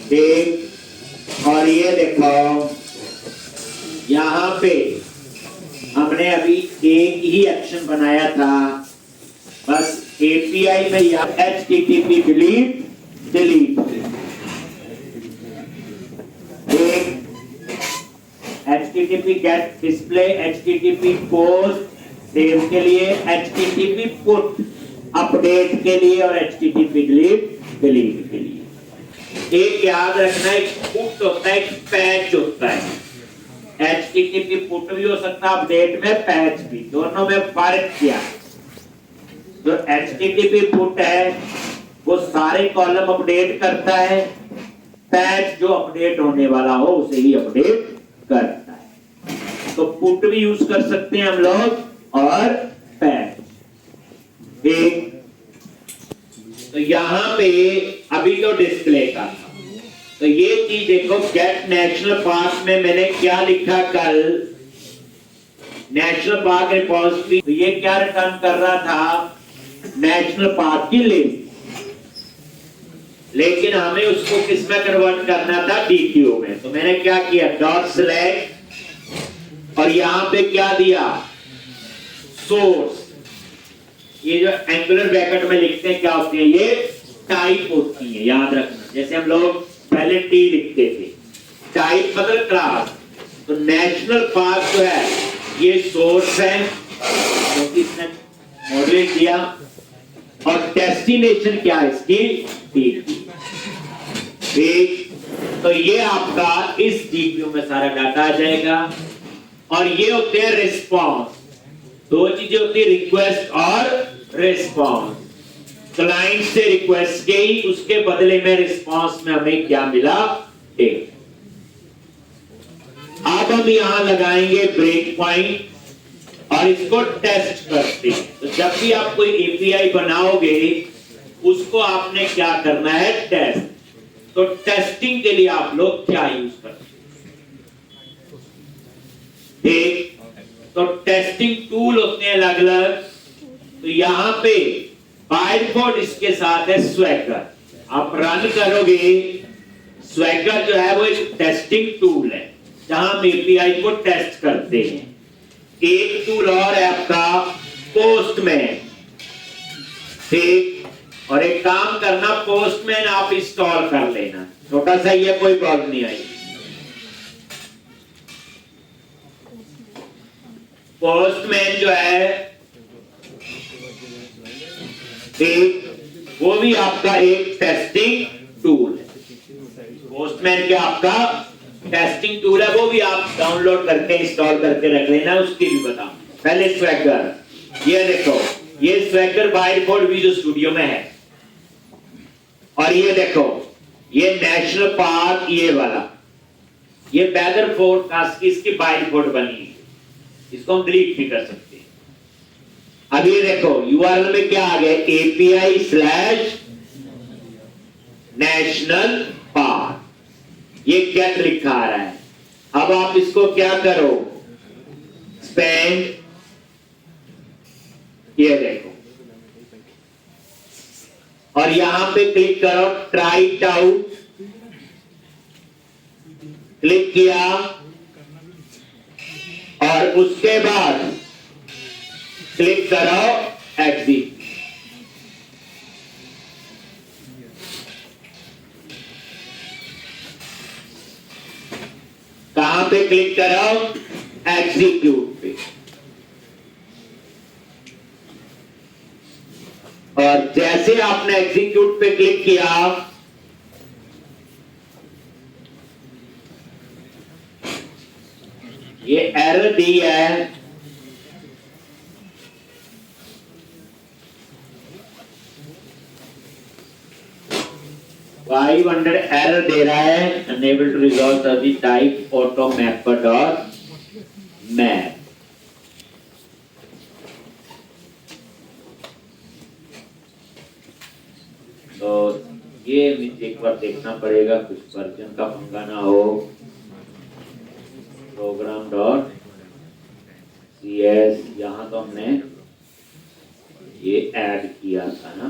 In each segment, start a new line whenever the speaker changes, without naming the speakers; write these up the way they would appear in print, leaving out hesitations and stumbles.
ठीक। और ये देखो यहाँ पे हमने अभी एक ही एक्शन बनाया था, बस एपीआई में या HTTP delete HTTP get display, HTTP post save के लिए, HTTP पुट अपडेट के लिए और HTTP डिलीट के लिए। एक याद रखना, एक पुट होता है, एक पैच होता है। HTTP पुट भी हो सकता है अपडेट में, पैच भी, दोनों में फर्क क्या है? जो HTTP पुट है वो सारे कॉलम अपडेट करता है, पैच जो अपडेट होने वाला हो उसे ही अपडेट करता है। तो पुट भी यूज कर सकते हैं हम लोग और पैच। ठीक, तो यहां पे अभी तो डिस्प्ले का था, तो ये चीज देखो, गेट नेशनल पार्क में मैंने क्या लिखा कल, नेशनल पार्क रिपोजिटरी, तो ये क्या रिटर्न कर रहा था, नेशनल पार्क की लिस्ट, लेकिन हमें उसको किस में कन्वर्ट करना था, DQ में। तो मैंने क्या किया, डॉट सिलेक्ट और यहां पे क्या दिया, सोर्स। ये जो एंगुलर ब्रैकेट में लिखते हैं क्या होती है, ये टाइप होती है, याद रखना। जैसे हम लोग पहले T लिखते थे, टाइप मतलब क्लास। तो नेशनल पार्क जो है ये सोर्स है क्योंकि इसने मॉडल किया, और डेस्टिनेशन क्या है इसकी, ठीक। तो ये आपका इस DQ में सारा डाटा आ जाएगा। और ये होते हैं रिस्पॉन्स, दो चीजें होती है, रिक्वेस्ट और रिस्पॉन्स। क्लाइंट से रिक्वेस्ट गई, उसके बदले में रिस्पॉन्स में हमें क्या मिला, एक। अब हम यहां लगाएंगे ब्रेक पॉइंट और इसको टेस्ट करते हैं। तो जब भी आप कोई एपीआई बनाओगे उसको आपने क्या करना है, टेस्ट। तो टेस्टिंग के लिए आप लोग क्या यूज करते हैं, ठीक। तो टेस्टिंग टूल होते हैं अलग अलग। तो यहां पे बाय डिफॉल्ट इसके साथ है स्वैगर। आप रन करोगे, स्वैगर जो है वो एक टेस्टिंग टूल है जहां हम एपीआई को टेस्ट करते हैं। एक टूल और है आपका पोस्टमैन, ठीक। और एक काम करना, पोस्टमैन आप इंस्टॉल कर लेना, छोटा सा ही है, कोई प्रॉब्लम नहीं आई। पोस्टमैन जो है, ठीक, वो भी आपका एक टेस्टिंग टूल है। पोस्टमैन क्या आपका टेस्टिंग टूल है, वो भी आप डाउनलोड करके इंस्टॉल करके रख लेना, उसकी भी बताऊं। पहले स्वैगर, ये देखो, ये swagger by default visual studio में है। और ये देखो, ये नेशनल पार्क, ये वाला, ये वेदर फोरकास्ट की इसकी बाय डिफॉल्ट बनी है, इसको हम डिलीट भी कर सकते हैं। अब ये देखो URL में क्या आ गया, API/नेशनल पार्क, ये गेट लिखा आ रहा है। अब आप इसको क्या करो, स्पेंड, ये देखो, और यहां पे क्लिक करो, ट्राई इट आउट, क्लिक किया और उसके बाद क्लिक करो एग्जिट। कहां पे क्लिक करो, एग्जीक्यूट पे। और जैसे आपने एग्जीक्यूट पे क्लिक किया, ये एरर दी है, 500 एरर दे रहा है, unable to resolve the type auto mapper dot map. तो ये एक बार देखना पड़ेगा, कुछ वर्जन का पंगा ना हो। प्रोग्राम डॉट CS, यहाँ तो हमने ये ऐड किया था ना,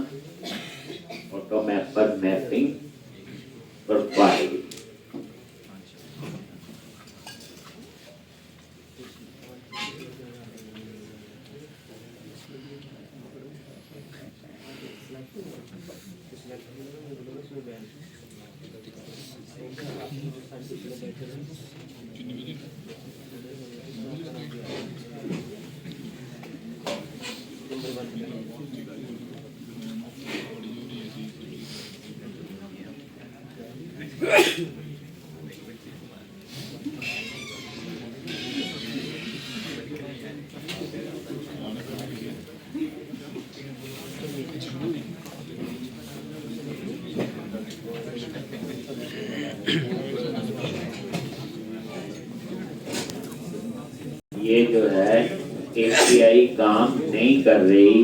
ऑटो मैपर मैपिंग प्रोफाइल। ये जो है एपीआई काम नहीं कर रही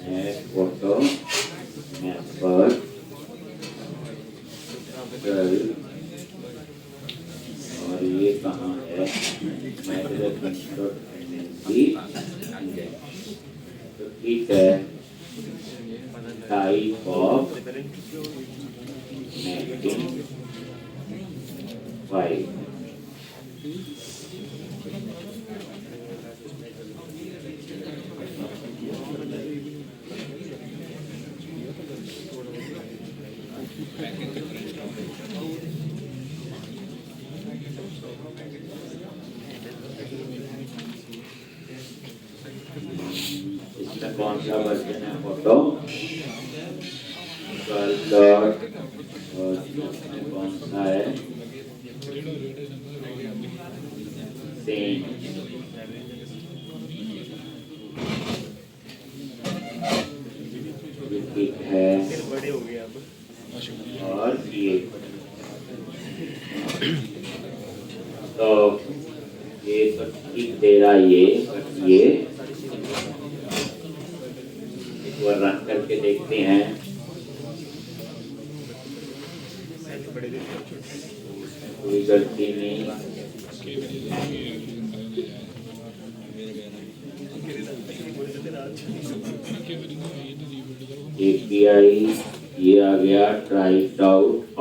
है फोटो मैपर और ये कहाँ है तो ठीक है टाइप ऑफ मैपिंग फाइल इसमें कौन सा वर्जन है फोटो 12 और इसमें कौन सा है सेम ठीक है और ये तो ठीक दे रहा ये एक बार रन करके देखते हैं कोई गलती नहीं एपीआई ये आ गया ट्राई इट आउट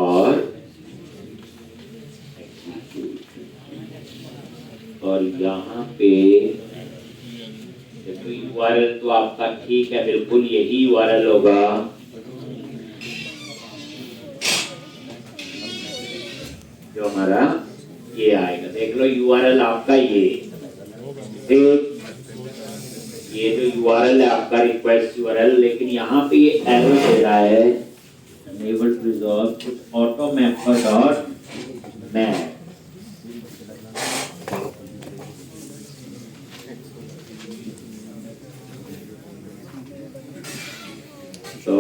और यहाँ पे देखो यूआरएल तो आपका ठीक है बिल्कुल यही यूआरएल होगा जो हमारा ये आएगा देख लो यूआरएल आपका ये जो यूआरएल है आपका रिक्वेस्ट यूआरएल लेकिन यहाँ पे ये एरर दे रहा है enable to resolve कुछ automapper.map तो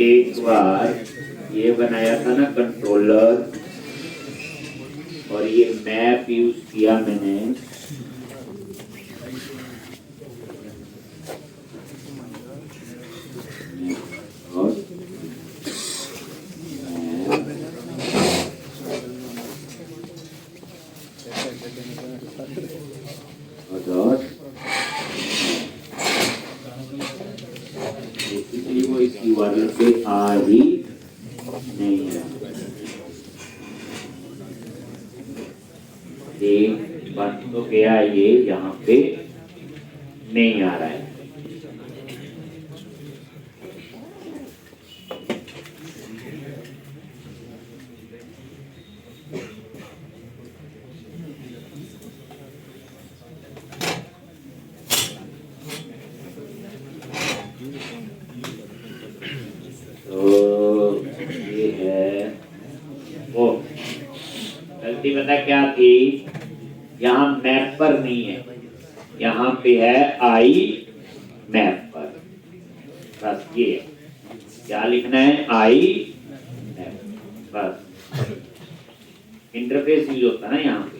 एक बार ये बनाया था ना कंट्रोलर और ये मैप यूज किया मैंने इसलिए वो इस यूआरएल पे आ ही नहीं है एक बात तो गया ये यहाँ पे नहीं आ रहा है गलती पता क्या थी यहाँ मैप पर नहीं है यहाँ पे है आई मैप पर बस ये क्या लिखना है आई मैप बस इंटरफेस यूज होता है ना यहाँ पे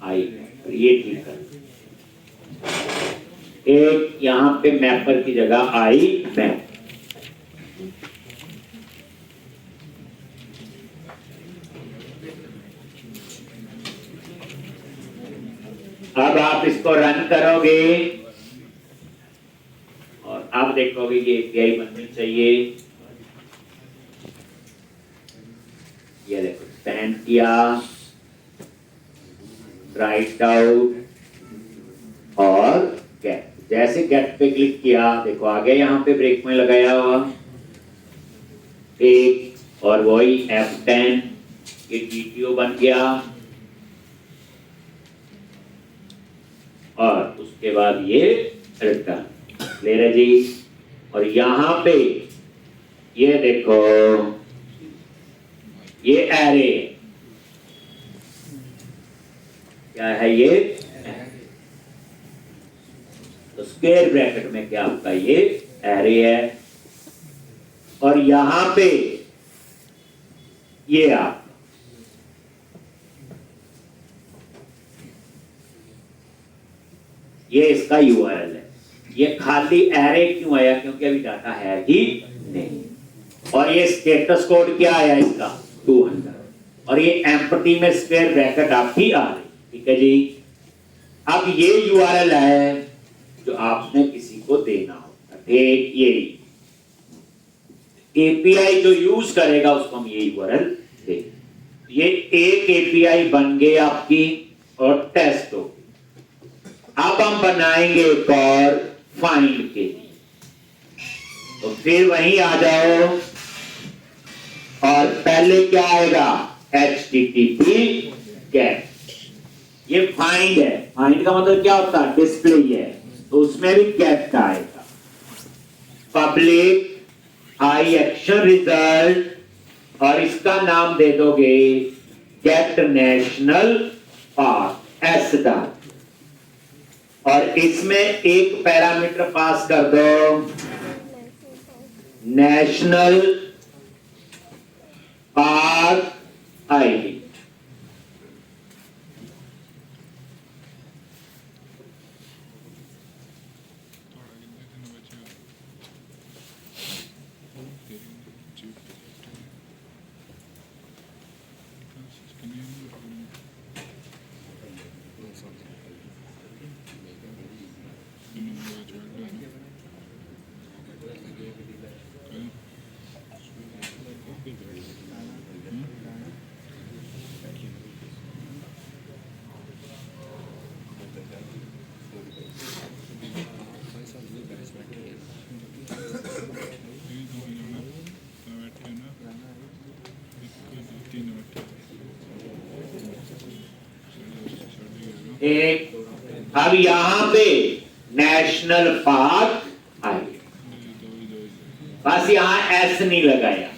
आई मैप ये ठीक है एक यहाँ पे मैपर की जगह आई मैप अब आप इसको रन करोगे और आप देखोगे कि एपीआई बननी चाहिए ये देखो स्टैंड किया राइट आउट और गेट जैसे गेट पे क्लिक किया देखो आ गया यहाँ पे ब्रेक में लगाया हुआ एक और वही F10 ये GTO बन गया, और उसके बाद ये रिटर्न। क्लियर है जी। और यहां पे ये देखो ये एरे क्या है, ये तो स्क्वायर ब्रैकेट में क्या होता है, ये एरे है। और यहां पे ये आप ये इसका यूआरएल है। ये खाली एरे क्यों आया, क्योंकि अभी डाटा है ही नहीं। और ये स्टेटस कोड क्या आया इसका 200, और ये एम्प्टी में स्क्वायर ब्रैकेट आपकी आ रही। ठीक है जी। अब ये यूआरएल है जो आपने किसी को देना होगा। ठीक, ये एपीआई जो यूज करेगा उसको हम ये यूआरएल दे। ये एक एपीआई बन गई आपकी और टेस्ट हो। अब हम बनाएंगे एक और फाइंड के लिए, तो फिर वहीं आ जाओ। और पहले क्या आएगा, HTTP गेट। ये फाइंड है, फाइंड का मतलब क्या होता है, डिस्प्ले है, तो उसमें भी गेट आएगा। पब्लिक हाई एक्शन रिजल्ट, और इसका नाम दे दोगे गेट नेशनल पाथ एस डाल, और इसमें एक पैरामीटर पास कर दो नेशनल पाथ आईडी। एक, अब यहां पे नेशनल पाथ आईडी, बस यहां एस नहीं लगाया,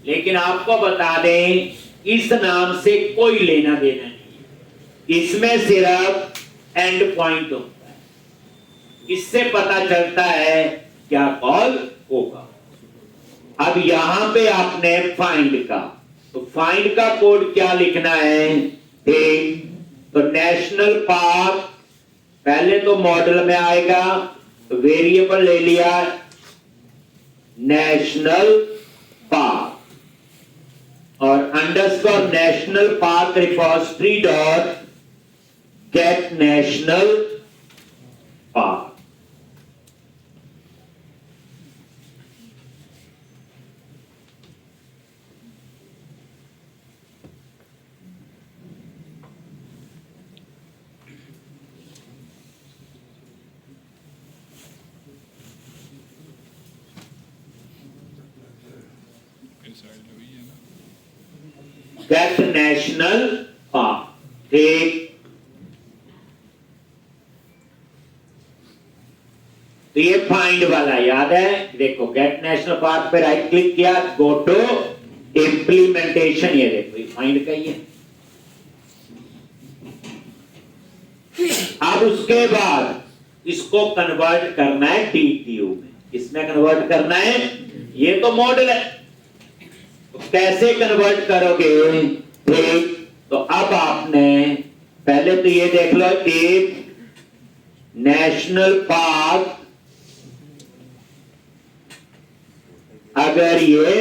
लेकिन आपको बता दें इस नाम से कोई लेना देना नहीं, इसमें सिर्फ एंड पॉइंट होता है, इससे पता चलता है क्या कॉल होगा। अब यहां पे आपने फाइंड का, तो फाइंड का कोड क्या लिखना है, एक तो नेशनल पाथ, पहले तो मॉडल में आएगा, तो वेरिएबल ले लिया नेशनल पाथ, और underscore national path repository dot get national path. Get national path, ठीक। तो ये फाइंड वाला याद है, देखो गेट नेशनल पाथ पे राइट क्लिक किया, गो टू इंप्लीमेंटेशन, ये देखो फाइंड का ही है। अब उसके बाद इसको कन्वर्ट करना है DTO में, इसमें कन्वर्ट करना है, ये तो मॉडल है, तो कैसे कन्वर्ट करोगे, ठीक। तो अब आपने पहले तो ये देख लो, एक नेशनल पाथ अगर ये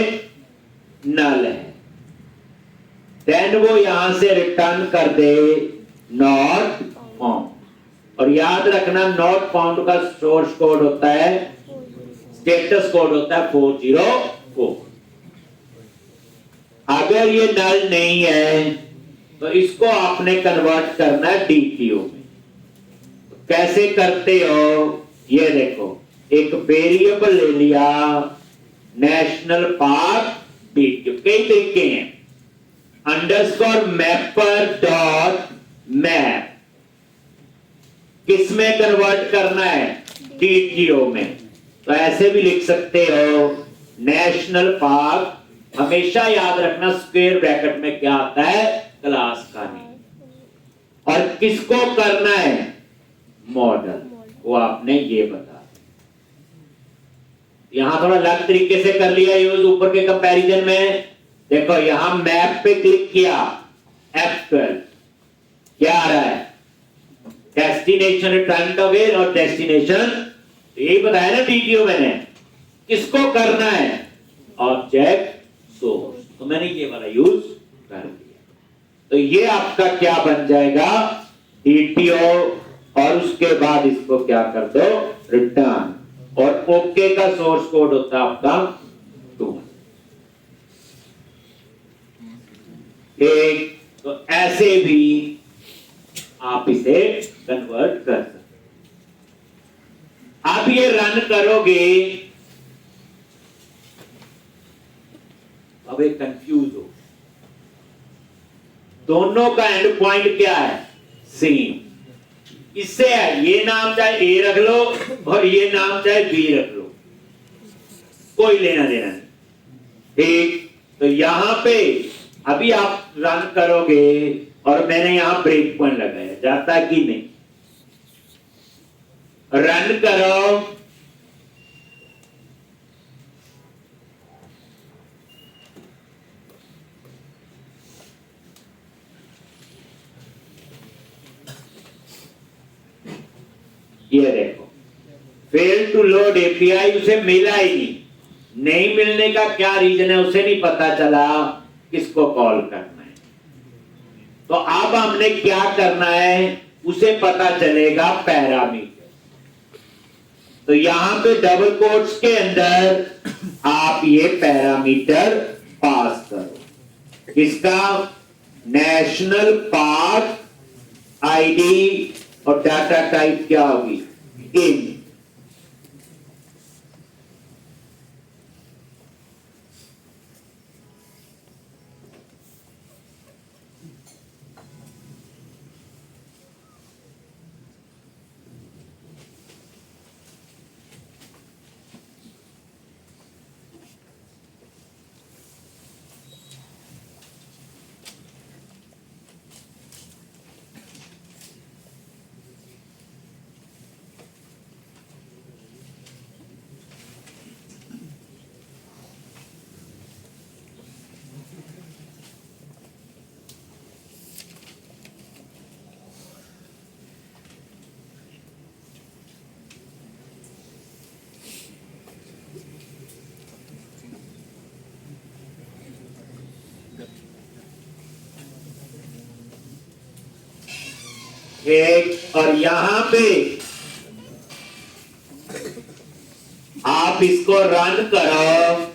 नल है, देन वो यहां से रिटर्न कर दे नॉट फाउंड, और याद रखना नॉट फाउंड का सोर्स कोड होता है, स्टेटस कोड होता है 404। अगर ये नल नहीं है तो इसको आपने कन्वर्ट करना है DTO में। तो कैसे करते हो, ये देखो एक वेरिएबल ले लिया नेशनल पाथ DTO कई तरीके हैं, अंडरस्कोर मैपर डॉट मैप किस में कन्वर्ट करना है, DTO में। तो ऐसे भी लिख सकते हो, नेशनल पार्क, हमेशा याद रखना स्क्वायर ब्रैकेट में क्या आता है, क्लास का नेम, और किसको करना है, मॉडल, वो आपने ये बता। यहां थोड़ा अलग तरीके से कर लिया यूज ऊपर के कंपैरिजन में। देखो यहां मैप पे क्लिक किया, F12 क्या आ रहा है, डेस्टिनेशन रिटर्न अवे और डेस्टिनेशन, यही बताया ना DTO मैंने, किसको करना है, ऑब्जेक्ट सोर्स, तो मैंने ये वाला यूज कर दिया। तो ये आपका क्या बन जाएगा, DTO, और उसके बाद इसको क्या कर दो, रिटर्न, और ओके का सोर्स कोड होता है आपका 2। एक तो ऐसे भी आप इसे कन्वर्ट कर सकते। आप ये रन करोगे, अब एक कंफ्यूज हो, दोनों का एंड पॉइंट क्या है, सेम। इससे है ये नाम चाहे A रख लो और ये नाम चाहे B रख लो, कोई लेना देना नहीं। ठीक, तो यहां पे अभी आप रन करोगे और मैंने यहां ब्रेक पॉइंट लगाया, जाता है कि नहीं, रन करो, ये देखो फेल टू लोड एपीआई, उसे मिला ही नहीं मिलने का क्या रीजन है उसे नहीं पता चला किसको कॉल करना है। तो अब हमने क्या करना है, उसे पता चलेगा पैरामीटर। तो यहां पे डबल कोट्स के अंदर आप ये पैरामीटर पास करो, किसका, नेशनल पार्क आईडी, और डाटा टाइप क्या होगी, इन। एक, और यहां पे आप इसको रन करो,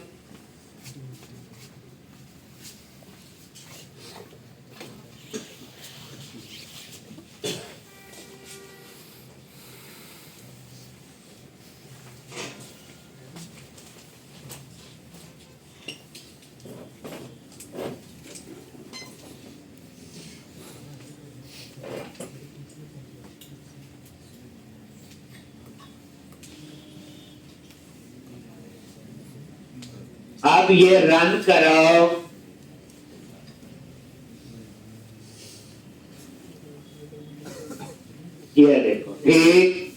अब ये रन करो, ये देखो, ठीक,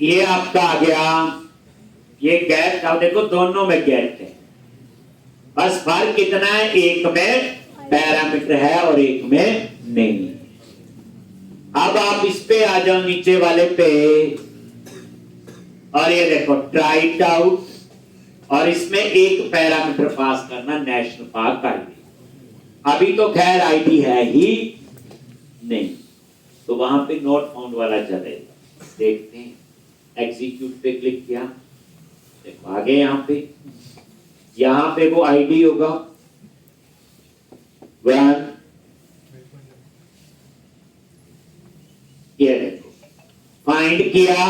ये आपका आ गया, ये गैप, अब देखो दोनों में गैप है, बस फर्क कितना है, एक में पैरामीटर है और एक में नहीं। अब आप इस पे आ जाओ, नीचे वाले पे, और ये देखो ट्राई आउट, और इसमें एक पैरामीटर पास करना, नेशनल पार्क आईडी। अभी तो खैर आईडी है ही नहीं, तो वहां पे नोट फाउंड वाला चलेगा। देखते हैं, एग्जीक्यूट पे क्लिक किया, देखो आगे यहां पे वो आईडी होगा 1, ये देखो फाइंड किया,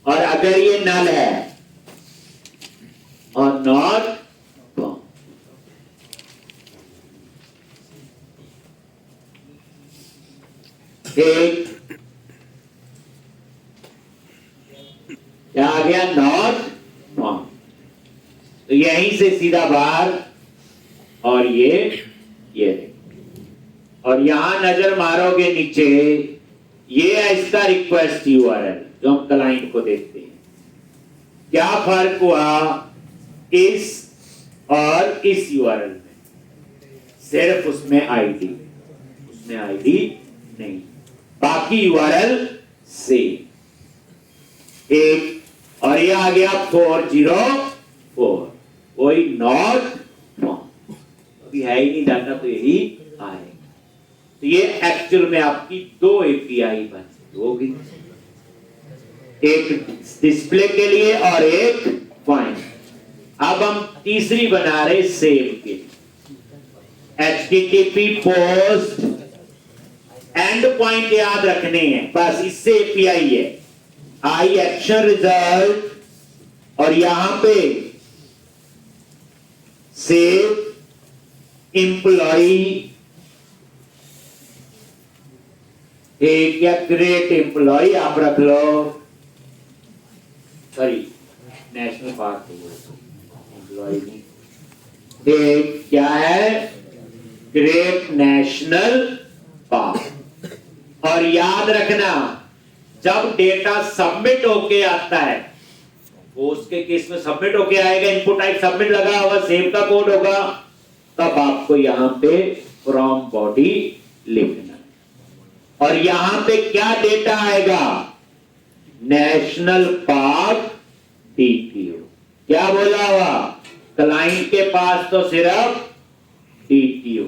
और अगर ये नल है और नॉट फाउंड, एक क्या आ गया, नॉट फाउंड। तो यहीं से सीधा बाहर, और ये और यहां नजर मारोगे नीचे, ये है इसका रिक्वेस्ट यूआरएल जो हम क्लाइंट को देते हैं। क्या फर्क हुआ इस और इस यूआरएल में? सिर्फ उसमें आईडी नहीं, बाकी यूआरएल सेम। एक और ये आ गया 404, कोई नॉट फाउंड, अभी है ही नहीं डाटा, तो यही आएगा। तो ये एक्चुअल में आपकी दो एपीआई बन होगी, एक डिस्प्ले के लिए और एक फाइंड। अब हम तीसरी बना रहे सेव के, HTTP पोस्ट एंड पॉइंट याद रखने हैं बस, इससे एपीआई है। आई एक्शन रिजल्ट, और यहां पे सेव एम्प्लॉई एक या क्रिएट एम्प्लॉई आप रख लो, सॉरी नेशनल पार्क एम्प्लॉई नहीं, एक क्या है, क्रिएट नेशनल पार्क। और याद रखना जब डेटा सबमिट होके आता है, वो उसके केस में सबमिट होके आएगा, इनपुट टाइप सबमिट लगा होगा, सेव का कोड होगा, तब आपको यहां पे फ्रॉम बॉडी लिखना, और यहां पे क्या डेटा आएगा, नेशनल पार्क डीटीओ। क्या बोला हुआ, क्लाइंट के पास तो सिर्फ डीटीओ।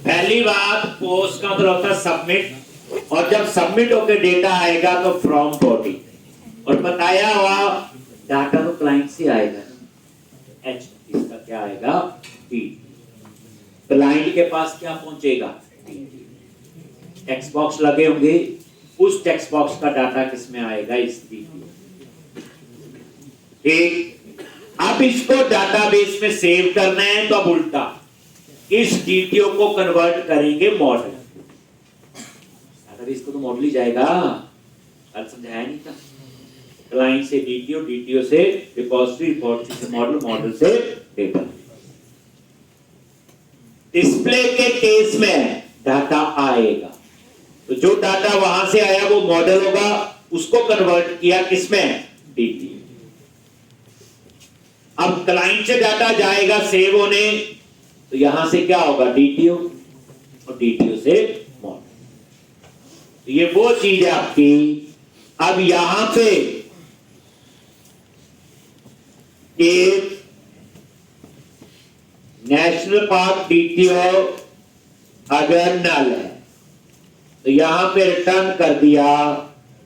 पहली बात, पोस्ट का मतलब होता है सबमिट, और जब सबमिट होकर डेटा आएगा तो फ्रॉम बॉडी, और बताया हुआ डाटा तो क्लाइंट से आएगा, एच इसका क्या आएगा, टी। क्लाइंट के पास क्या पहुंचेगा, टेक्स्ट बॉक्स लगे होंगे, उस टेक्स्ट बॉक्स का डाटा किसमें आएगा, इस टी। एक अब इसको डाटाबेस में सेव करना है, तो अब उल्टा इस डीटीओ को कन्वर्ट करेंगे मॉडल। डाटाबेस को तो मॉडल ही जाएगा, कल समझाया नहीं था, क्लाइंट से डीटीओ, डीटीओ से रिपोजिटरी, रिपोजिटरी से मॉडल, मॉडल से डेटा। डिस्प्ले के केस में डाटा आएगा, तो जो डाटा वहां से आया वो मॉडल होगा, उसको कन्वर्ट किया किसमें, डीटीओ। अब क्लाइंट से डाटा जाएगा सेव होने, तो यहां से क्या होगा, डीटीओ, और डीटीओ से मॉडल। तो ये वो चीज है आपकी। अब यहां पे एक नेशनल पार्क डीटीओ अगर नल है, तो यहां पे रिटर्न कर दिया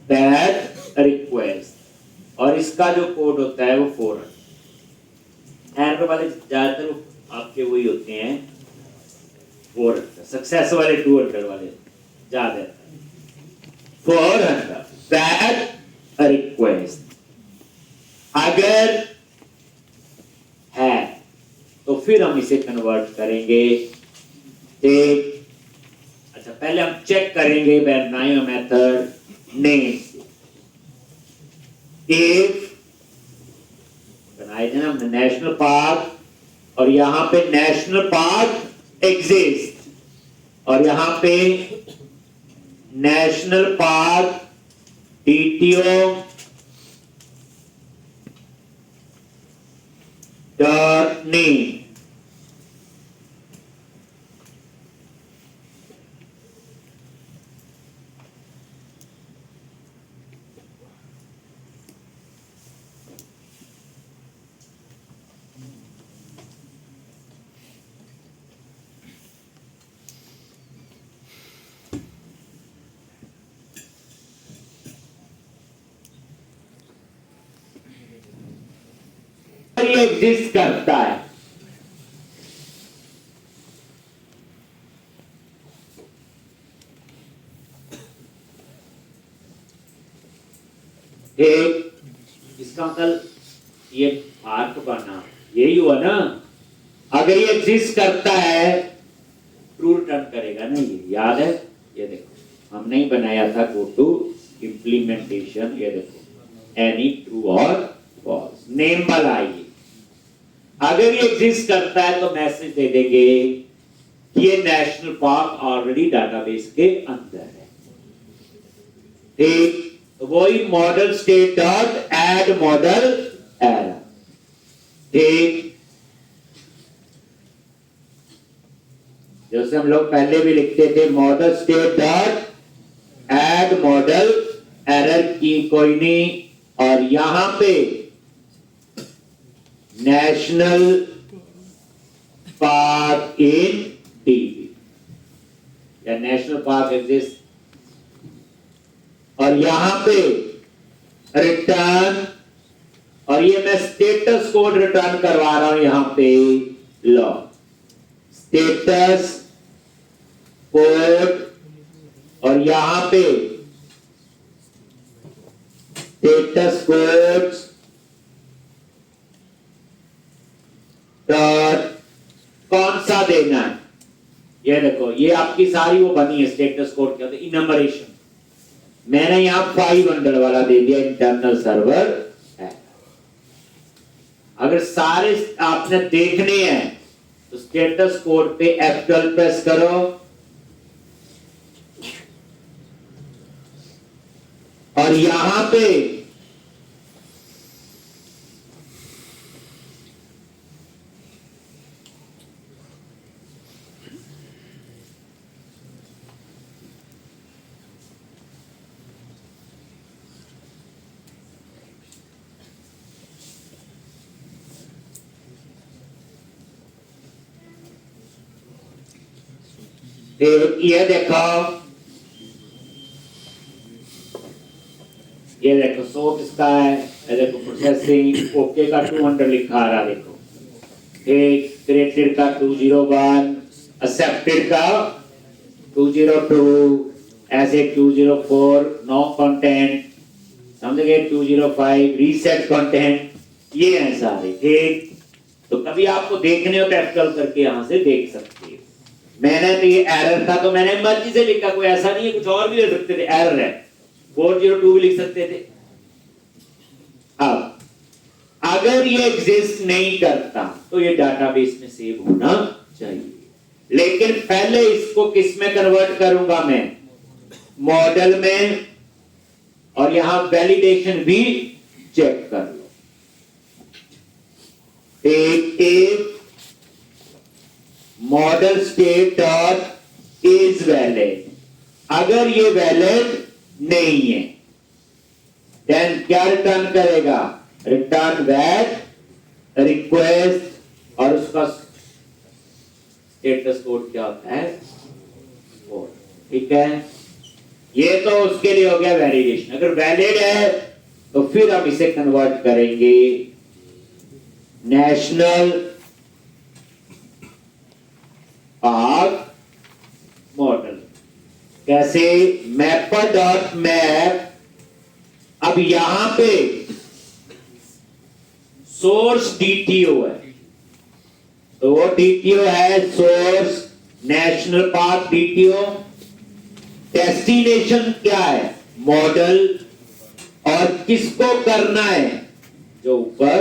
दैट रिक्वेस्ट, और इसका जो कोड होता है वो 400। एरर वाले ज्यादातर आपके वही होते हैं 400, सक्सेस वाले 200 वाले ज्यादा। 400 दैट रिक्वेस्ट अगर है, तो फिर हम इसे कन्वर्ट करेंगे। एक अच्छा, पहले हम चेक करेंगे नया मेथड नेम से। एक बनाए थे ना हमने नेशनल पार्क, और यहां पे नेशनल पार्क एग्जिस्ट, और यहां पे national park DTO dot name. ये एग्जिस्ट करता है, एक इसका मतलब ये पार्ट बना यही हुआ ना। अगर ये एग्जिस्ट करता है ट्रू रिटर्न करेगा ना, ये याद है। ये देखो हमने ही बनाया था गो टू इंप्लीमेंटेशन। ये देखो एनी ट्रू और फॉल्स नेम वाला ये अगर ये एग्जिस्ट करता है तो मैसेज दे देंगे कि ये नेशनल पार्क ऑलरेडी डाटाबेस के अंदर है। ठीक, तो वही model state dot add model error. ठीक, जैसे हम लोग पहले भी लिखते थे model state dot add model error की कोई नहीं, और यहां पे नेशनल पार्क इन डीबी या नेशनल पार्क एग्जिस्ट, और यहां पे रिटर्न, और ये मैं स्टेटस कोड रिटर्न करवा रहा हूं यहां पे लॉग स्टेटस कोड, और यहां पे स्टेटस कोड डॉट कौन सा देना है। ये देखो ये आपकी सारी वो बनी है स्टेटस कोड क्या होता है इनम्बरेशन। मैंने यहां 500 वाला दे दिया इंटरनल सर्वर है। अगर सारे आपने देखने हैं तो स्टेटस कोड पे F12 प्रेस करो, और यहां पे ये देखो, ये देखो सोप इसका है, ये देखो प्रोसेसिंग ओके का 200 लिखा आ रहा, देखो एक क्रिएटेड का 201, एक्सेप्टेड का 202, ऐसे 204, नो कंटेंट समझ गए, 205 रीसेट कंटेंट, ये है सारे। ठीक, तो कभी आपको देखने हो तो F12 करके यहां से देख सकते हैं। मैंने तो ये एरर था तो मैंने मर्जी से लिखा, कोई ऐसा नहीं है, कुछ और भी लिख सकते थे, एरर है 402 भी लिख सकते थे। अब अगर ये एग्जिस्ट नहीं करता तो ये डाटाबेस में सेव होना चाहिए, लेकिन पहले इसको किस में कन्वर्ट करूंगा मैं, मॉडल में, और यहां वैलिडेशन भी चेक कर लो। एक model state dot is valid, अगर ये वैलिड नहीं है देन क्या रिटर्न करेगा, रिटर्न दैट रिक्वेस्ट, और उसका स्टेटस कोड क्या होता है, ठीक है। ये तो उसके लिए हो गया वैलिडेशन। अगर वैलिड है तो फिर हम इसे कन्वर्ट करेंगे नेशनल पार्क मॉडल। कैसे, मैपर डॉट मैप, अब यहां पे सोर्स डीटीओ है, तो वो डीटीओ है source national park DTO, destination क्या है मॉडल, और किसको करना है, जो ऊपर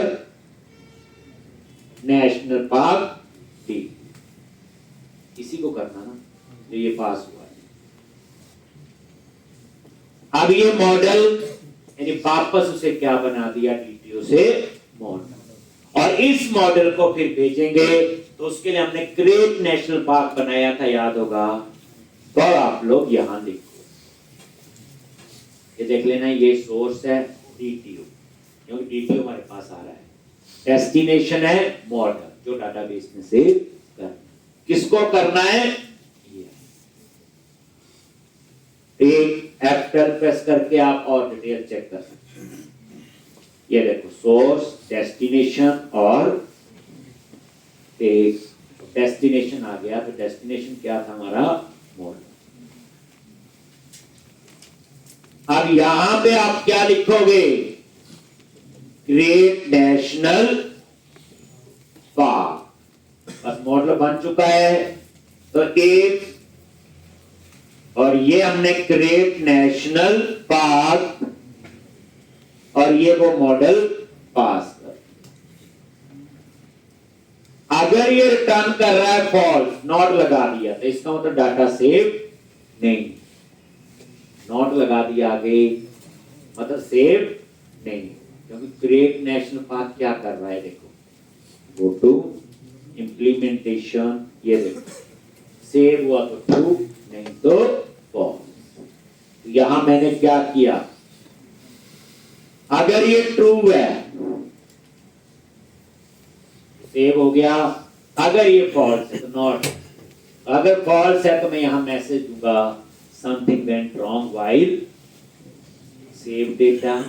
नेशनल पार्क डीटीओ, इसी को करना ना, जो ये पास हुआ है। अब ये मॉडल यानी वापस उसे क्या बना दिया, डीटीओ से मॉडल। और इस मॉडल को फिर भेजेंगे, तो उसके लिए हमने क्रेट नेशनल पार्क बनाया था, याद होगा। तो आप लोग यहां देखो, ये देख लेना, ये सोर्स है डीटीओ, क्योंकि डीटीओ हमारे पास आ रहा है। डेस्टिनेशन है मॉडल, जो डाटाबेस में सेव करना। किसको करना है, ये F12 प्रेस करके आप और डिटेल चेक कर सकते हैं। ये देखो, सोर्स, डेस्टिनेशन और एक डेस्टिनेशन आ गया। तो डेस्टिनेशन क्या था हमारा, मॉडल। अब यहां पे आप क्या लिखोगे, क्रिएट नेशनल पार्क। बस मॉडल बन चुका है। तो एक, और ये हमने क्रिएट नेशनल पार्क, और ये वो मॉडल पास कर। अगर ये रिटर्न कर रहा है फॉल्स, नॉट लगा दिया, तो इसका मतलब डाटा सेव नहीं। नॉट लगा दिया आगे, मतलब सेव नहीं, क्योंकि क्रिएट नेशनल पार्क क्या कर रहा है, देखो, गो टू इंप्लीमेंटेशन, ये देखो, सेव हुआ तो ट्रू, नहीं तो फॉल्स। यहां मैंने क्या किया, अगर ये ट्रू है सेव हो गया, अगर ये फॉल्स है तो नॉट। अगर फॉल्स है तो मैं यहां मैसेज दूंगा, something went wrong while save data.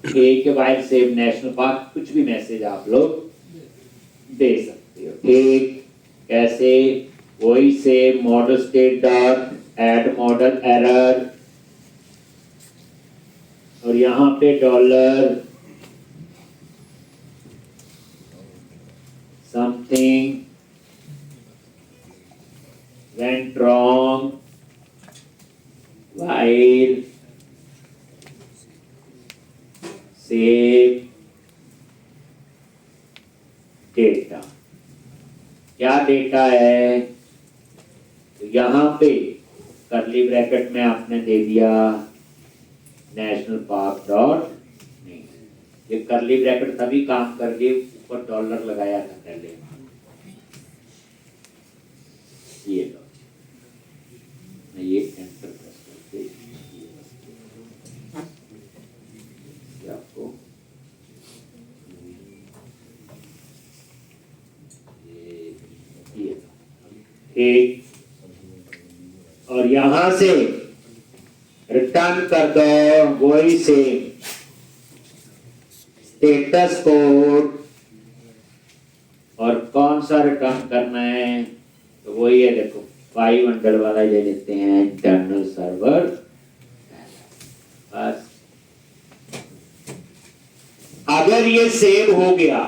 ठीक, वाइल सेव नेशनल पार्क, कुछ भी मैसेज आप लोग दे सकते हो। ठीक, कैसे, वही save model state dot add model error, और यहां पे dollar something went wrong while save data. क्या डेटा है, तो यहां पे कर्ली ब्रैकेट में आपने दे दिया नेशनल पार्क डॉट नेम। ये कर्ली ब्रैकेट तभी काम कर गई, ऊपर डॉलर लगाया था पहले, ये लो, ये एंटर प्रेस करके आपको ये एक, और यहां से रिटर्न कर दो वही सेम स्टेटस कोड। और कौन सा रिटर्न करना है, तो वही है, देखो 500 वाला ले लेते हैं, इंटरनल सर्वर। बस अगर ये सेव हो गया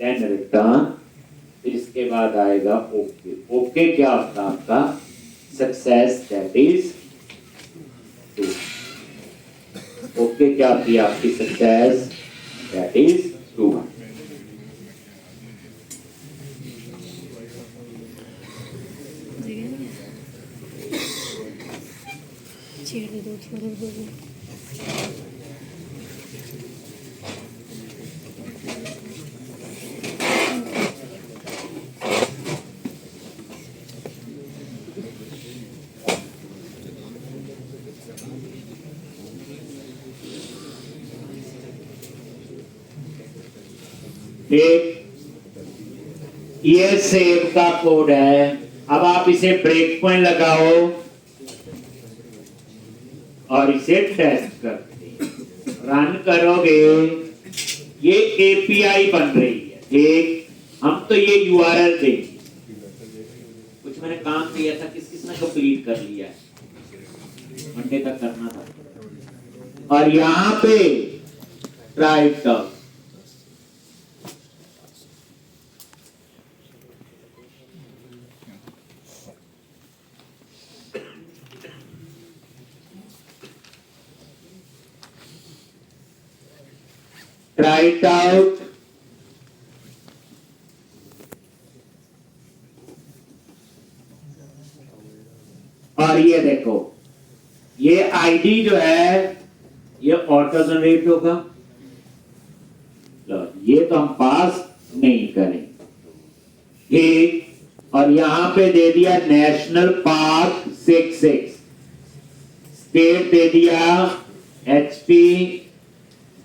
देन रिटर्न, फिर इसके बाद आएगा ओके। ओके क्या होता है आपका, success, that is true. Okay क्या होती है आपकी सक्सेस, दैट इज ट्रू।
छेड़ दो, छोड़ दो।
ये सेव का कोड है। अब आप इसे ब्रेक पॉइंट लगाओ और इसे टेस्ट करते रन करोगे, ये एपीआई बन रही है। ठीक, हम तो ये यूआरएल देंगे। कुछ मैंने काम दिया था, किस किसने कंप्लीट कर लिया है, मंडे तक करना था। और यहां पे write down, try it out। और ये देखो, ये ये आईडी जो है ये ऑटो जनरेट होगा। लो, ये तो हम पास नहीं करें, ठीक। और यहां पे दे दिया नेशनल पार्क 66, स्टेट दे दिया एचपी,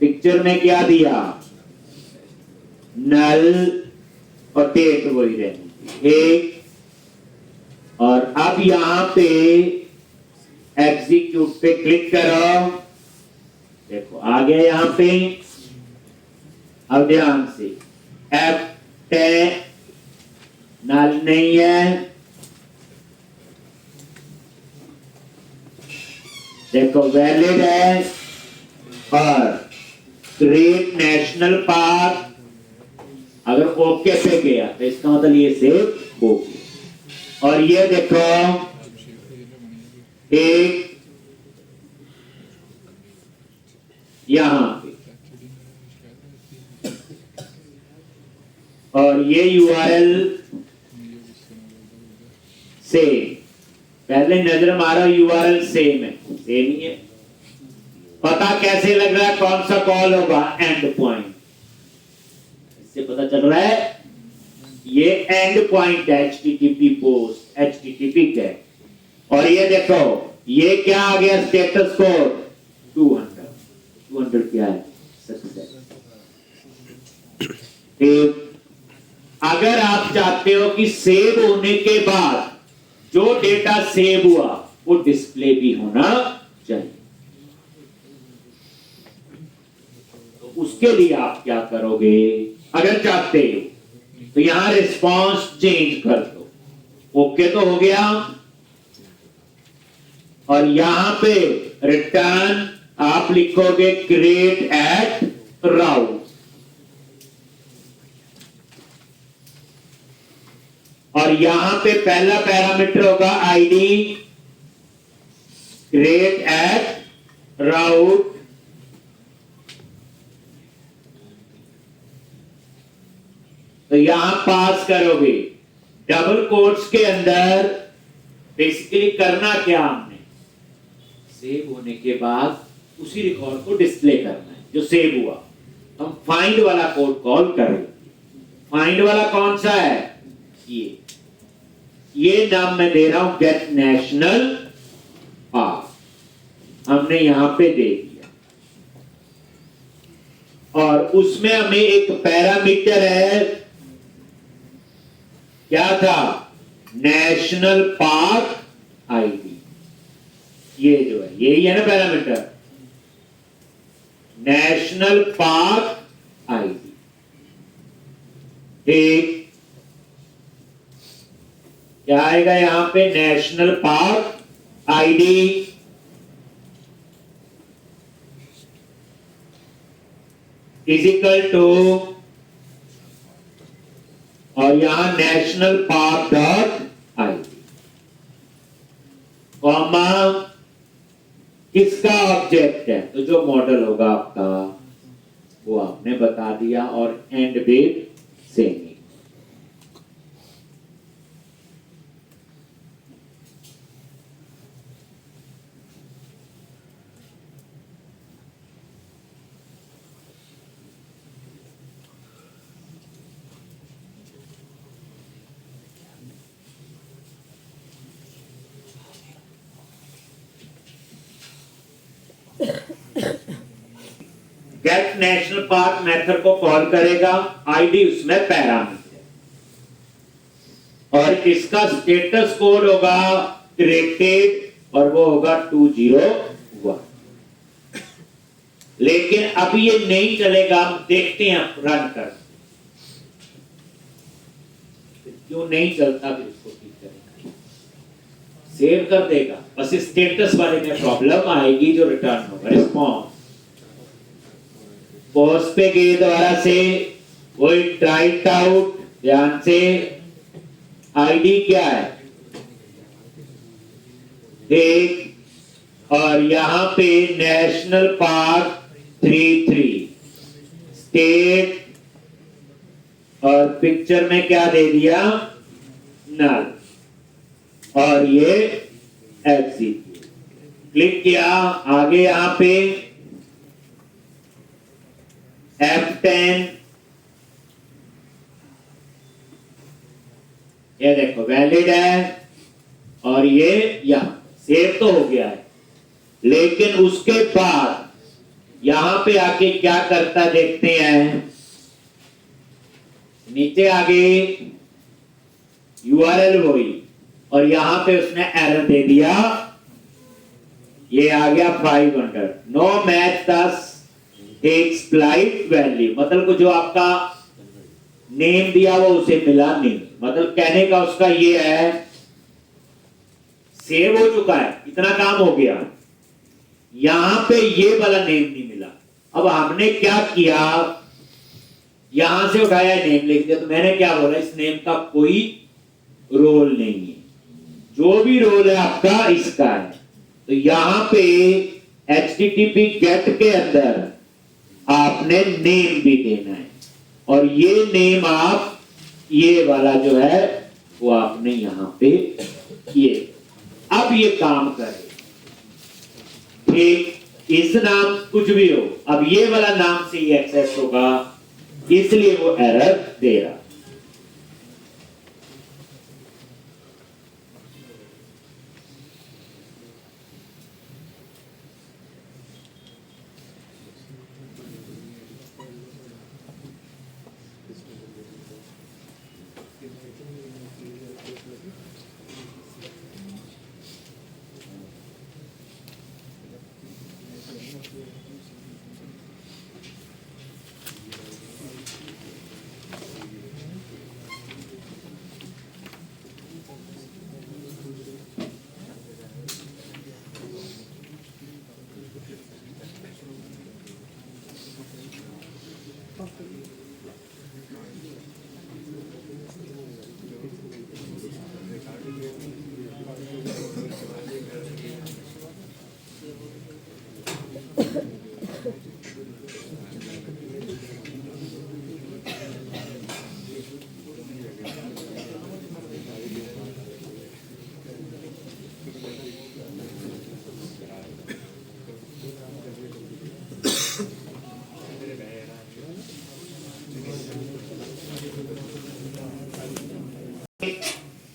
पिक्चर में क्या दिया नल, और डेट वही रहनी, ठीक। और अब यहां पे एग्जीक्यूट पे क्लिक करो, देखो आ गया यहां पे। अब ध्यान से F10 नल नहीं है, देखो वैलिड है। और क्रिएट नेशनल पार्क अगर ओके पे गया तो इसका मतलब ये सेव हो गया। और ये देखो एक यहां पे, और ये यूआरएल सेम, पहले नजर मारा यूआरएल सेम है, सेम ही है। पता कैसे लग रहा है कौन सा कॉल होगा, एंड पॉइंट, इससे पता चल रहा है ये एंड पॉइंट है, एचटीटीपी पोस्ट, एचटीटीपी कैट। और ये देखो ये क्या आ गया स्टेटस कोड 200 क्या है सक्सेस। ठीक, अगर आप चाहते हो कि सेव होने के बाद जो डेटा सेव हुआ वो डिस्प्ले भी होना चाहिए, तो उसके लिए आप क्या करोगे, अगर चाहते हो तो यहां रिस्पांस चेंज कर दो, ओके तो हो गया। और यहां पे रिटर्न आप लिखोगे क्रिएट एट राउट, और यहां पे पहला पैरामीटर होगा आईडी, क्रिएट एट राउट, तो यहां पास करोगे डबल कोट्स के अंदर। बेसिकली करना क्या हमने, सेव होने के बाद उसी रिकॉर्ड को डिस्प्ले करना है जो सेव हुआ। हम फाइंड वाला कोड कॉल करें, फाइंड वाला कौन सा है, ये नाम मैं दे रहा हूं गेट नेशनल पार्क, हमने यहां पे दे दिया। और उसमें हमें एक पैरामीटर है, क्या था, नेशनल पार्क आईडी, ये जो है यही है ना पैरामीटर, नेशनल पार्क आईडी। ठीक, क्या आएगा यहां पे, national park ID is equal to, और यहां national park dot ID, comma किसका ऑब्जेक्ट है, तो जो मॉडल होगा आपका वो आपने बता दिया, और and with same. Get national park method को कॉल करेगा, आईडी उसमें पैरामीटर, और इसका स्टेटस कोड होगा क्रिएटेड, और वो होगा 201। लेकिन अभी ये नहीं चलेगा, हम देखते हैं रन कर क्यों नहीं चलता, फिर इसको ठीक करेगा, सेव कर देगा, बस स्टेटस वाले में प्रॉब्लम आएगी जो रिटर्न होगा रिस्पॉन्स। पोस्ट पे गए दोबारा से, वही ट्राइट आउट, ध्यान से आईडी क्या है देख, और यहां पे नेशनल पार्क 33, स्टेट, और पिक्चर में क्या दे दिया नल, और ये एग्जीक्यूट। क्लिक किया, आगे यहां पे F10, ये देखो वैलिड है और ये यहां सेव तो हो गया है, लेकिन उसके बाद यहां पे आके क्या करता देखते हैं। नीचे आगे URL वही और यहां पे उसने एरर दे दिया, ये आ गया 500 नो मैच दस एक्सप्लाइट वैल्यू, मतलब को जो आपका नेम दिया वो उसे मिला नहीं। मतलब कहने का उसका ये है सेव हो चुका है, इतना काम हो गया, यहां पे ये वाला नेम नहीं मिला। अब हमने क्या किया, यहां से उठाया नेम लिख दिया, तो मैंने क्या बोला, इस नेम का कोई रोल नहीं है, जो भी रोल है आपका इसका है। तो यहां पे HTTP गेट के अंदर आपने नेम भी देना है और ये नेम आप ये वाला जो है वो आपने यहां पे ये, अब ये काम करे ठीक, इस नाम कुछ भी हो, अब ये वाला नाम से ही एक्सेस होगा, इसलिए वो एरर दे रहा।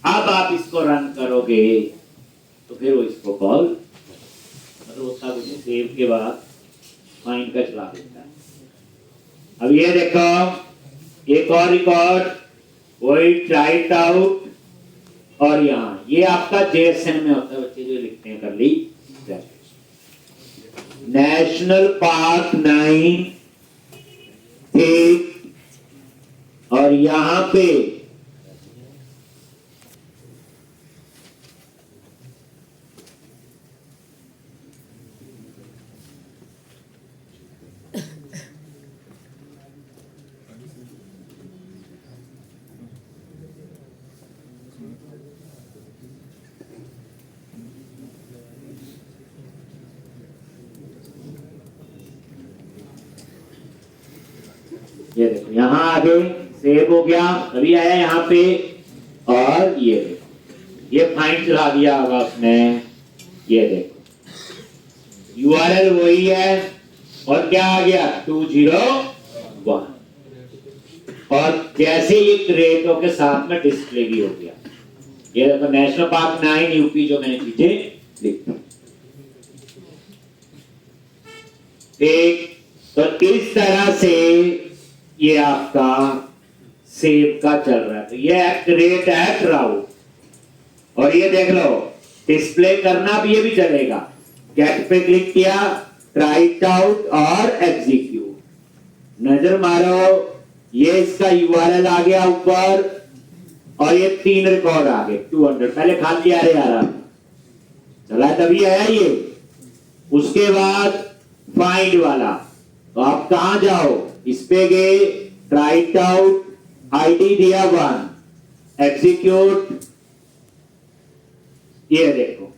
अब आप इसको रन करोगे तो फिर वो इसको कॉल, मतलब उसका कुछ सेव के बाद फाइंड का चला देता है। अब ये देखो एक और रिकॉर्ड, वही ट्राइट आउट, और यहाँ ये आपका JSN में होता है, बच्चे जो लिखते हैं कर ली, नेशनल पार्क 9 ठीक, और यहां पे ये देखो यहां आगे सेव हो गया, अभी आया यहाँ पे, और ये देखो ये फाइंड चला दिया होगा उसने, ये देखो URL वही है और क्या आ गया 201, और जैसे ये क्रेटो के साथ में डिस्प्ले भी हो गया। ये देखो नेशनल पार्क 9 यूपी जो मैंने पीछे लिखा ठीक। तो इस तरह से ये आपका सेव का चल रहा है। तो ये क्रिएट एट राउट, और ये देख लो डिस्प्ले करना भी, ये भी चलेगा। गेट पे क्लिक किया, ट्राइट आउट और एग्जीक्यूट, नजर मारो ये इसका URL आ गया ऊपर, और ये 3 रिकॉर्ड आ गए 200, पहले खाली आ रहा चला तभी आया ये। उसके बाद फाइंड वाला, तो आप कहां जाओ, इस पे गए, ट्राइट आउट, ID दिया 1, एग्जीक्यूट, ये देखो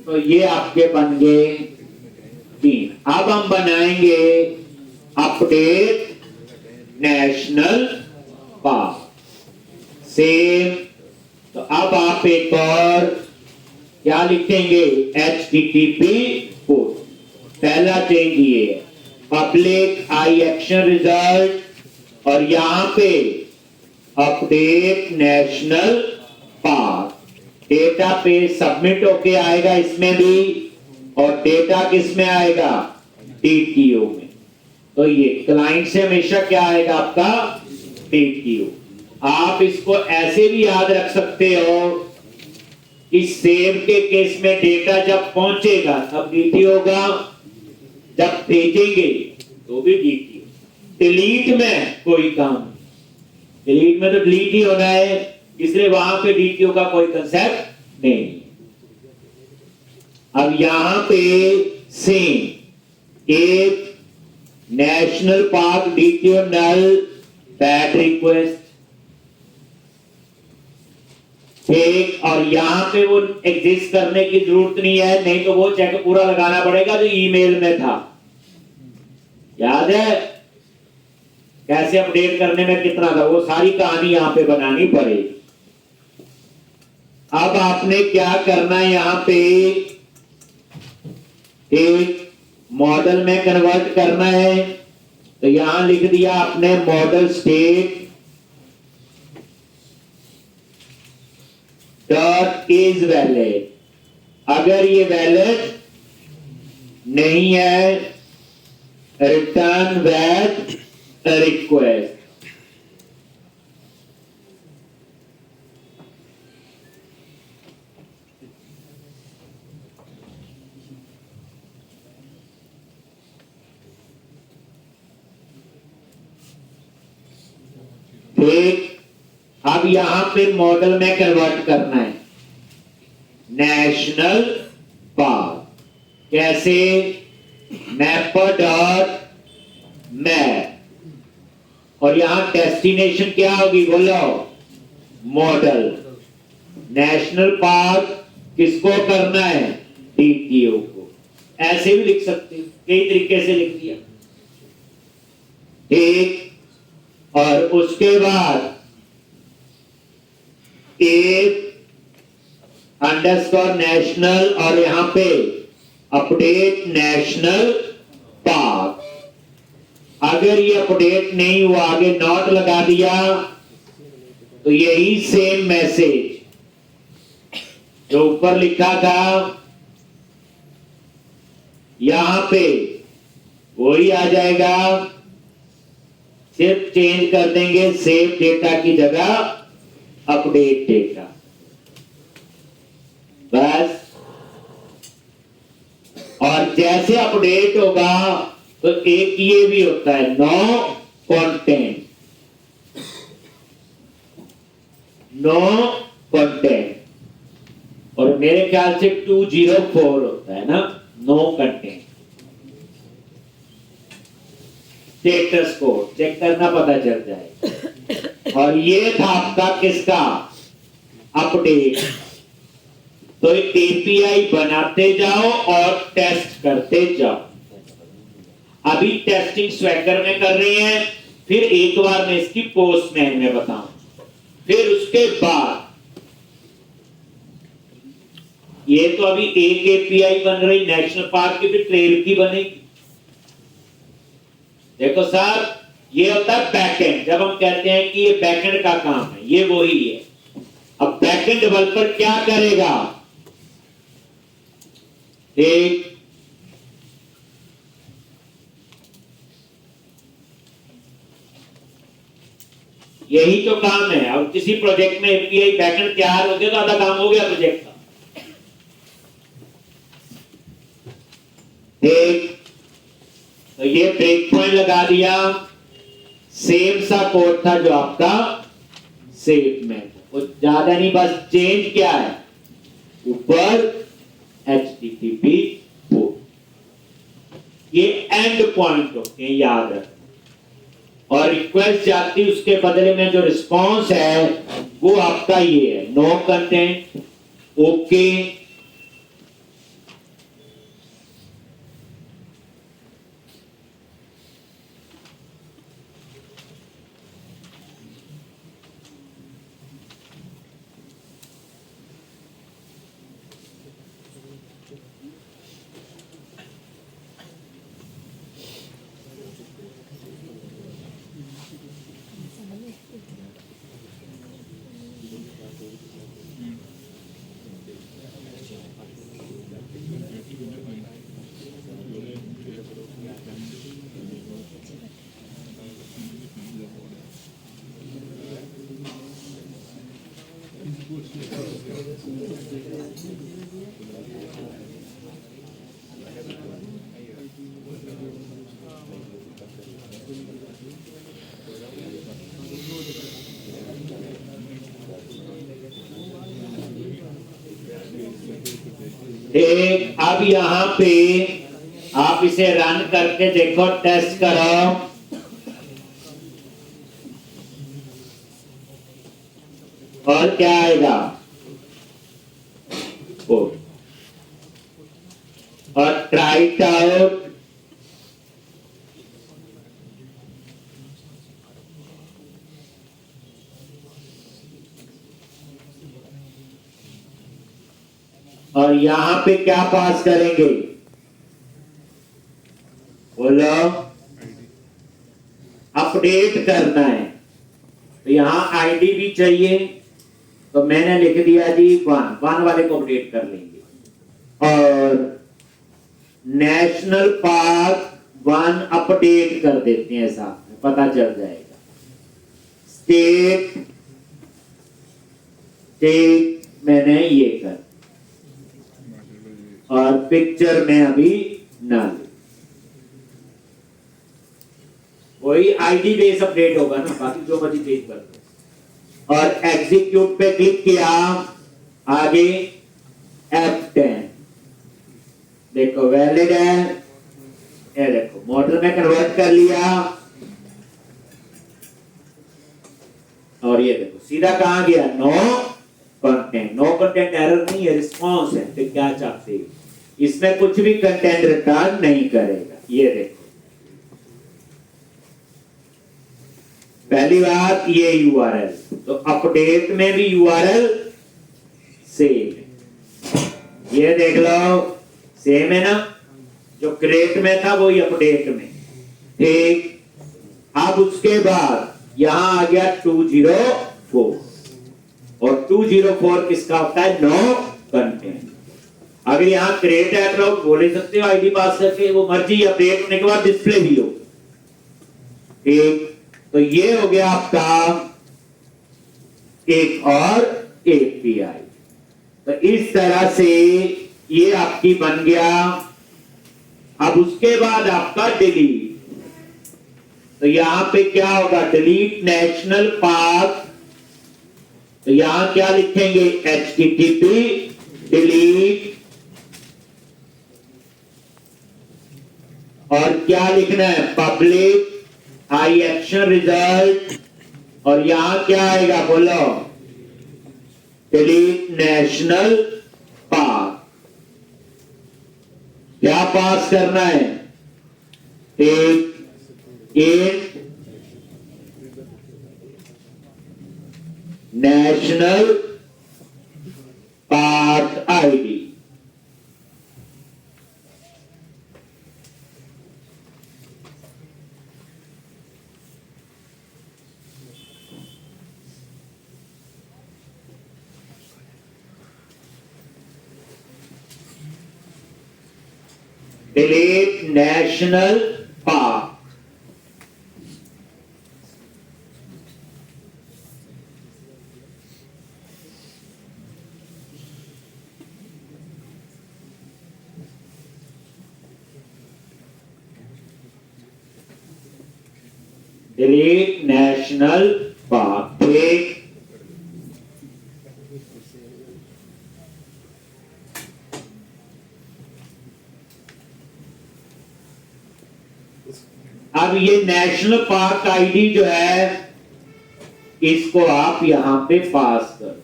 तो ये आपके बन गए 3। अब हम बनाएंगे अपडेट नेशनल पार्क सेम। तो अब आप एक और क्या लिखेंगे, HTTP पोर्ट। पहला चेंज ये है, पब्लिक आई एक्शन रिजल्ट, और यहां पे अपडेट नेशनल पार्क। डेटा पे सबमिट होके आएगा इसमें भी, और डेटा किस में आएगा, DTO में। तो ये क्लाइंट से हमेशा क्या आएगा आपका, DTO। आप इसको ऐसे भी याद रख सकते हो कि सेव के केस में डेटा जब पहुंचेगा तब DTO होगा, जब भेजेंगे तो भी DTO। डिलीट में कोई काम, डिलीट में तो डिलीट ही होना है, इसलिए वहां पे DTO का कोई कंसेप्ट नहीं। अब यहां पे सेम एक नेशनल पार्क DTO नल बैड रिक्वेस्ट, ठीक। और यहां पे वो एग्जिस्ट करने की जरूरत नहीं है, नहीं तो वो चेक पूरा लगाना पड़ेगा जो ईमेल में था। याद है कैसे अपडेट करने में कितना था, वो सारी कहानी यहां पे बनानी पड़ेगी। अब आपने क्या करना है, यहां पे एक मॉडल में कन्वर्ट करना है। तो यहां लिख दिया आपने model state dot is valid. अगर ये वैलिड नहीं है, रिटर्न वैलिड रिक्वेस्ट। ठीक। अब यहां पे मॉडल में कन्वर्ट करना है नेशनल पार्क। कैसे, मैपर डॉट मैप, और यहां डेस्टिनेशन क्या होगी बोलो, मॉडल। नेशनल पार्क किसको करना है, DTO को। ऐसे भी लिख सकते हो, कई तरीके से लिख दिया, ठीक। और उसके बाद एक अंडरस्कोर नेशनल, और यहां पे अपडेट नेशनल पार्क। अगर ये अपडेट नहीं हुआ, आगे नॉट लगा दिया, तो यही सेम मैसेज जो ऊपर लिखा था यहां पे वही आ जाएगा। सिर्फ चेंज कर देंगे सेव डेटा की जगह अपडेट डेटा, बस। और जैसे अपडेट होगा तो एक ये भी होता है नो कंटेंट, नो कंटेंट, और मेरे ख्याल से 204 होता है ना, नो कंटेंट। स्टेटस को चेक करना, पता चल जाए। और ये था आपका किसका, अपडेट। तो एपीआई बनाते जाओ और टेस्ट करते जाओ। अभी टेस्टिंग स्वैगर में कर रहे हैं, फिर एक बार मैं इसकी पोस्टमैन में बताऊं, फिर उसके बाद ये तो अभी एक एपीआई बन रही नेशनल पार्क की, फिर ट्रेल की बनेगी। देखो सर, ये होता है बैकएंड। जब हम कहते हैं कि ये बैकएंड का काम है, ये वही है। अब बैकएंड डेवलपर क्या करेगा, एक यही तो काम है। और किसी प्रोजेक्ट में एपीआई बैकएंड तैयार हो गया तो आधा काम हो गया प्रोजेक्ट का। एक तो ये ब्रेक पॉइंट लगा दिया, सेम सा कोड था जो आपका सेव में, वो ज्यादा नहीं, बस चेंज क्या है, ऊपर HTTP पोर्ट। ये एंड पॉइंट होते हैं, याद रखो। और रिक्वेस्ट जाती उसके बदले में जो रिस्पॉन्स है वो आपका ये है, नो कंटेंट, ओके, एक अब यहां पे आप इसे रन करके देखो, टेस्ट करो। और क्या आएगा, और ट्राई इट आउट। और यहां पे क्या पास करेंगे, बोलो, अपडेट करना है। तो यहां आईडी भी चाहिए, तो मैंने लिख दिया जी 1 वाले को अपडेट कर लेंगे। और नेशनल पार्क 1 अपडेट कर देते हैं, साथ में पता चल जाएगा। स्टेट मैंने ये कर, और पिक्चर में अभी ना ले, वही आईडी बेस अपडेट होगा ना, बाकी जो मर्जी चेंज कर दो। और एग्जीक्यूट पे क्लिक किया, आगे F10 देखो वैलिड है, ये देखो मॉडल में कन्वर्ट कर लिया। और ये देखो सीधा कहां गया, no content. No content error नहीं है, रिस्पॉन्स है। तो क्या चाहते हैं, इसमें कुछ भी कंटेंट रिटर्न नहीं करेगा। ये देखो, पहली बात ये यूआरएल, तो अपडेट में भी यूआरएल सेम है। ये देख लो सेम है ना, जो क्रिएट में था वही अपडेट में। ठीक, अब उसके बाद यहां आ गया 204, और 204 किसका होता है, नो कंटेंट। अगर यहां क्रिएट है तो बोल सकते हो आईडी पास करके, वो मर्जी अपडेट होने के बाद डिस्प्ले भी हो। ठीक, तो ये हो गया आपका एक और एपीआई। तो इस तरह से ये आपकी बन गया। अब उसके बाद आपका डिलीट, तो यहां पे क्या होगा, डिलीट नेशनल पार्क। तो यहां क्या लिखेंगे, HTTP डिलीट, और क्या लिखना है, पब्लिक आई एक्शन रिजल्ट। और यहां क्या आएगा, बोलो, डिलीट नेशनल पार्क। क्या पास करना है, एक national park ID. Delete national park. Delete national park. ठीक, अब ये नेशनल पार्क आईडी जो है इसको आप यहां पे पास करो।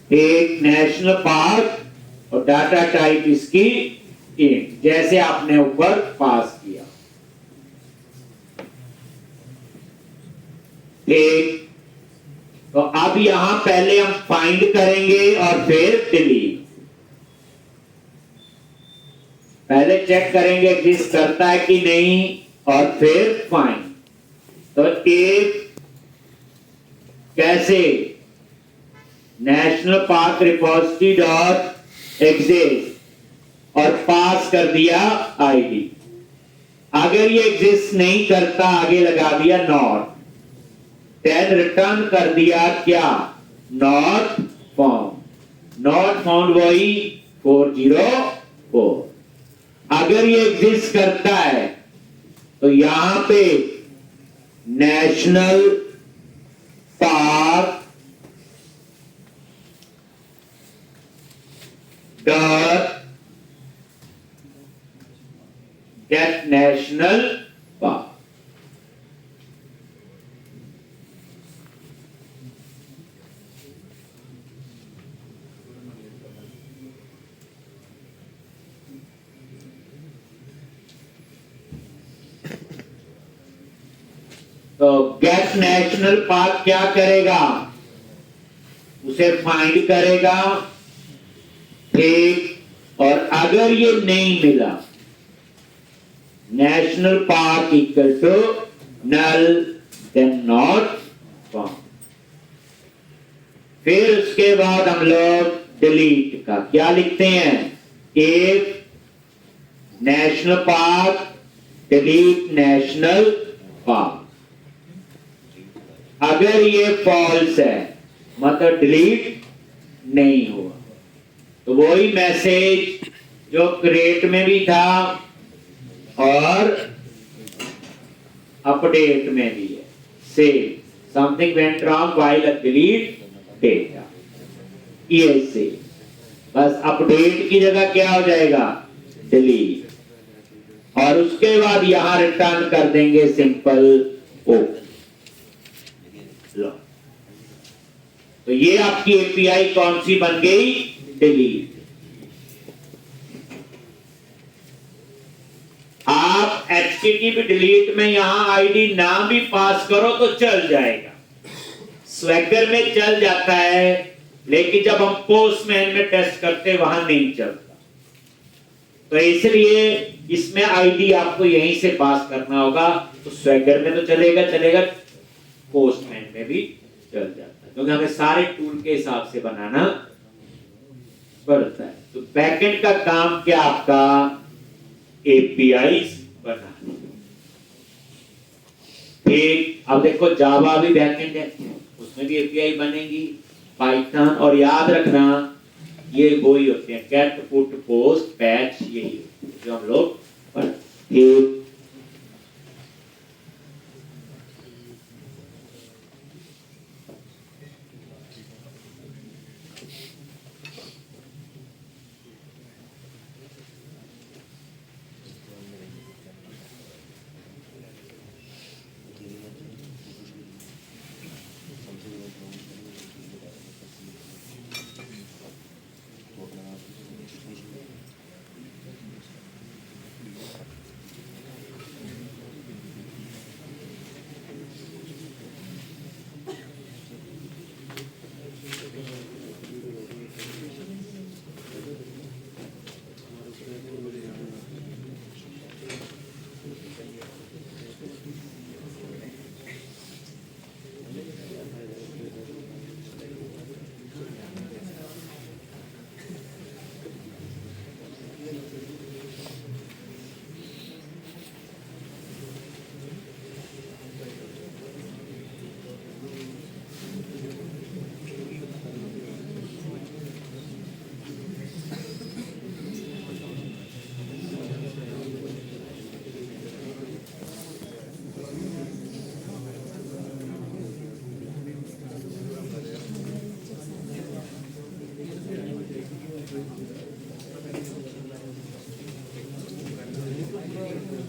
एक नेशनल पार्क और डाटा टाइप इसकी इंट, जैसे आपने ऊपर पास किया। ठीक, तो अब यहां पहले हम फाइंड करेंगे और फिर डिलीट। पहले चेक करेंगे एग्जिस्ट करता है कि नहीं और फिर फाइंड। तो एक कैसे national park repository dot exist और पास कर दिया आईडी। अगर ये एग्जिस्ट नहीं करता आगे लगा दिया नॉट, देन रिटर्न कर दिया क्या, नॉट फाउंड। नॉट फाउंड वही 404। अगर ये एग्जिस्ट करता है तो यहां पे national park dot get national park. तो गेट नेशनल पार्क क्या करेगा, उसे फाइंड करेगा। ठीक, और अगर ये नहीं मिला, national park equal to null, then not found. फिर उसके बाद हम लोग डिलीट का क्या लिखते हैं, if national park delete national park. अगर ये फॉल्स है मतलब डिलीट नहीं हुआ, तो वही मैसेज जो क्रिएट में भी था और अपडेट में भी है, same something went wrong while delete data. ये से बस अपडेट की जगह क्या हो जाएगा, डिलीट, और उसके बाद यहां रिटर्न कर देंगे सिंपल ओके। लो, तो ये आपकी एपीआई कौन सी बन गई, डिलीट। आप एचटीटीपी डिलीट में यहां आईडी ना भी पास करो तो चल जाएगा, स्वैगर में चल जाता है, लेकिन जब हम पोस्टमैन में टेस्ट करते वहां नहीं चलता। तो इसलिए इसमें आईडी आपको यहीं से पास करना होगा। तो स्वैगर में तो चलेगा, पोस्टमैन में भी चल जाता है, क्योंकि हमें सारे टूल के हिसाब से बनाना पड़ता है। तो बैकएंड का काम क्या आपका, एपीआई बनाना। ठीक, अब देखो जावा भी बैकएंड है, उसमें भी एपीआई बनेगी, पाइथन, और याद रखना ये वही होते हैं गेट पुट पोस्ट पैच, यही जो हम लोग पढ़ते हैं।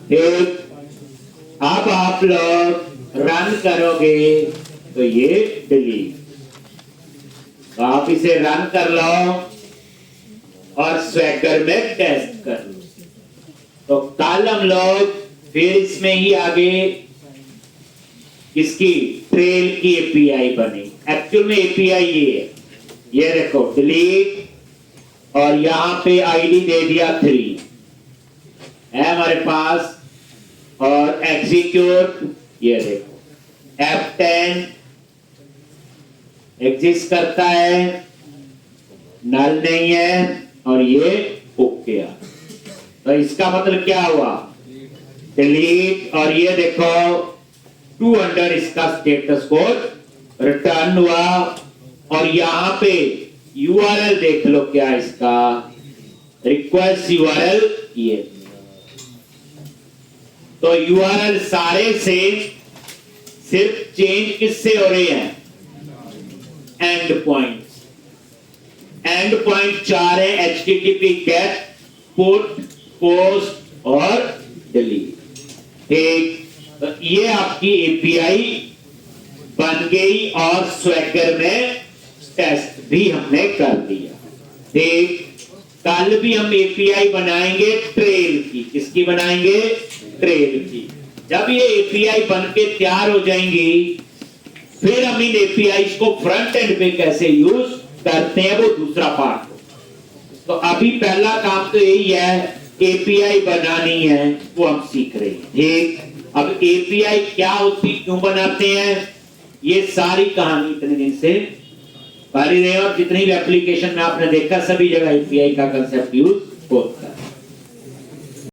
ठीक, अब आप लोग रन करोगे तो ये डिलीट, तो आप इसे रन कर लो और स्वैगर में टेस्ट कर लो। तो कल हम लोग फिर इसमें ही आगे इसकी ट्रेल की एपीआई बनी। एक्चुअल में एपीआई ये है, ये देखो डिलीट और यहां पे आईडी दे दिया 3 है हमारे पास, और एग्जीक्यूट ये देखो F10 एग्जिस्ट करता है, नल नहीं है, और ये ओके आ। तो इसका मतलब क्या हुआ, डिलीट, और ये देखो 2 अंडर इसका स्टेटस कोड रिटर्न हुआ। और यहां पे यूआरएल देख लो क्या इसका, रिक्वेस्ट यूआरएल ये। तो यूआरएल सारे से सिर्फ चेंज किससे हो रहे हैं, एंड पॉइंट्स। एंड पॉइंट 4 है, HTTP गेट, पुट, पोस्ट और डिलीट। ठीक, तो ये आपकी एपीआई बन गई और स्वैगर में टेस्ट भी हमने कर दिया। ठीक, कल भी हम एपीआई बनाएंगे ट्रेल की, किसकी बनाएंगे, ट्रेल की। जब ये एपीआई बन के तैयार हो जाएंगी, फिर हम इन एपीआई को फ्रंट एंड पे कैसे यूज करते हैं वो दूसरा पार्ट हो। तो अभी पहला काम तो यही है, एपीआई बनानी है वो हम सीख रहे हैं। ठीक, अब एपीआई क्या होती, क्यों बनाते हैं, ये सारी कहानी इतने दिन से पढ़ रहे हैं, और जितनी भी एप्लीकेशन में आपने देखा सभी जगह एपीआई का कंसेप्ट यूज होता है।